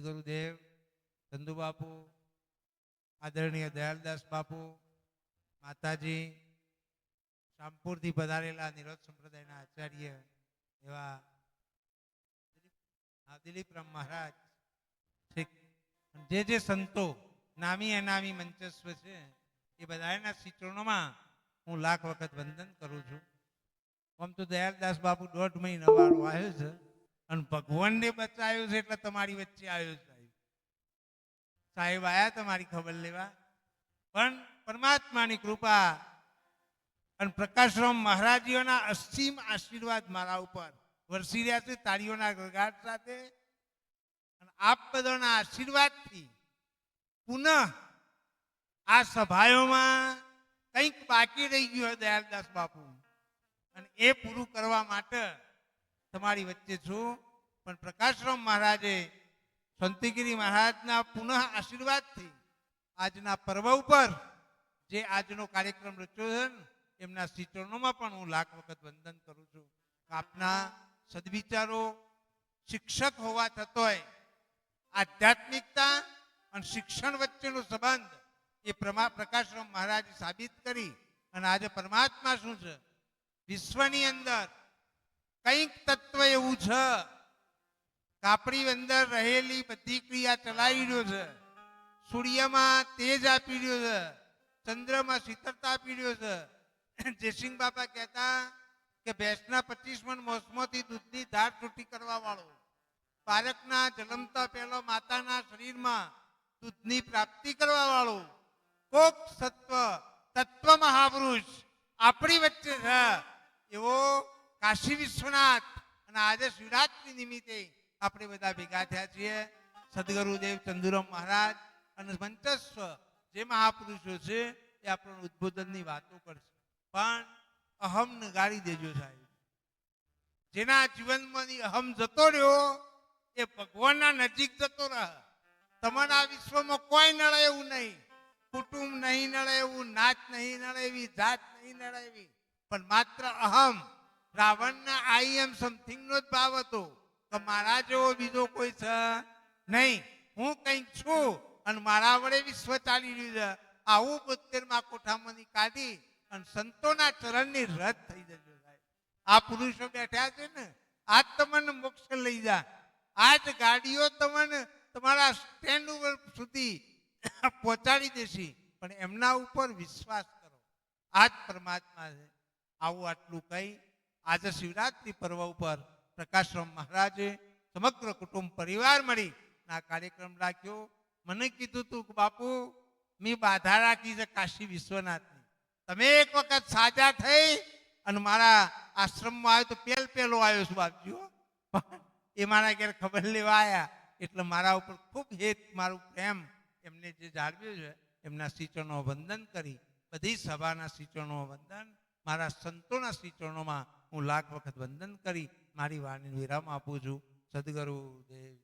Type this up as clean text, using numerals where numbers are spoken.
ગુરુદેવ, ચંદુ બાપુ, આદરણીય દયાલદાસ બાપુ, માતાજી, શામપુરથી પધારેલા નિરોધ સંપ્રદાયના આચાર્ય એવા દિલીપરામ મહારાજ, જે સંતો નામી અનામી મંચસ્વ છે એ બધાના ચરણોમાં હું લાખ વખત વંદન કરું છું. આમ તો દયાલદાસ બાપુ 1.5 મહિના વાળો આવ્યો છે અને ભગવાનને બચાવ્યો છે એટલે તમારી વચ્ચે આવ્યો છે. સાહેબ આયા તમારી ખબર લેવા, પણ પરમાત્માની કૃપા અને પ્રકાશરામ મહારાજીઓના અસીમ આશીર્વાદ મારા ઉપર વરસી રહ્યા છે તાળીઓના ગળગાટ સાથે. અને આપ બધાના આશીર્વાદથી પુનઃ આ સભાઓમાં કંઈક બાકી રહી ગયું હોય દયાલદાસ બાપુ, અને એ પૂરું કરવા માટે તમારી વચ્ચે છું. પણ પ્રકાશરામ મહારાજે સંતગીરી મહારાજના પુનઃ આશીર્વાદથી આજના પર્વ ઉપર જે આજનો કાર્યક્રમ રચ્યો છે ને એમના ચરણોમાં પણ હું લાખ વખત વંદન કરું છું. આપના સદવિચારો શિક્ષક હોવા છતાંય આધ્યાત્મિકતા અને શિક્ષણ વચ્ચેનો સંબંધ એ પ્રકાશરામ મહારાજે સાબિત કરી. અને આજે પરમાત્મા શું છે, વિશ્વની અંદર કંઈક તત્વ એવું છે કાપડી અંદર રહેલી બધી ક્રિયા ચલાવી રહ્યો છે. સૂર્યમાં તેજ આપી રહ્યો છે, ચંદ્રમાં શીતળતા આપી રહ્યો છે. જયસિંહ બાપા કહેતા કે ભેંસના 25 મણ મોસમાંથી દૂધની ધાર છૂટી કરવા વાળો, બાળકના જન્મતા પહેલા માતાના શરીરમાં દૂધની પ્રાપ્તિ કરવા વાળો કોક તત્વ મહાપુરુષ આપણી વચ્ચે છે એવો કાશી વિશ્વનાથ. અને આજે શિવરાત્રી નિમિત્તે આપણે બધા ભેગા થયા છીએ. સદગુરુદેવ ચંદુરામ મહારાજ અને મંચસ્વ જે મહાપુરુષો છે એ આપણને ઉદ્બોધનની વાતો કરશે, પણ અહમ ગાળી દેજો સાહેબ. જેના જીવનમાં અહમ જતો રહ્યો એ ભગવાનના નજીક જતો રહે. તમારા આ વિશ્વમાં કોઈ નડે એવું નહીં, કુટુંબ નહીં નડે એવું, નાત નહીં નડે એવી, જાત નહીં નડે એવી, પણ માત્ર અહમ. રાવણના આઈ એમ સમથિંગ નો જ ભાવ હતો કે મારા જેવો બીજો કોઈ છે નહીં, હું કંઈક છું અને મારા વડે વિશ્વ ચાલી રહ્યું છે. આવું 72માં કોઠામાંથી કાઢી અને સંતોના ચરણની રદ થઈ જજો સાહેબ. આ પુરુષો બેઠા છે ને આજ તમને મોક્ષ લઈ જા. આજ ગાડીઓ તમને તમારા સ્ટેન્ડ ઉપર સુધી પહોંચાડી દેશે, પણ એમના ઉપર વિશ્વાસ કરો. આજ પરમાત્મા છે. આવું આટલું કહી આજે શિવરાત્રી પર્વ ઉપર પ્રકાશરામ મહારાજે સમગ્ર કુટુંબ પરિવાર મળી આ કાર્યક્રમ રાખ્યો. મને કીધું તું કે બાપુ મેં બાધા રાખી છે કાશી વિશ્વનાથની, તમે એક વખત સાજા થઈ અને મારા આશ્રમમાં આવ્યો તો પહેલો આવ્યો છું બાપજીઓ. એ મારા ઘેર ખબર લેવા આવ્યા એટલે મારા ઉપર ખૂબ હેત, મારું પ્રેમ એમને જે જાળવ્યું છે એમના ચરણો વંદન કરી, બધી સભાના ચરણો વંદન, મારા સંતોના ચરણોમાં હું લાખ વખત વંદન કરી મારી વાણીને વિરામ આપું છું. સદગુરુદેવ.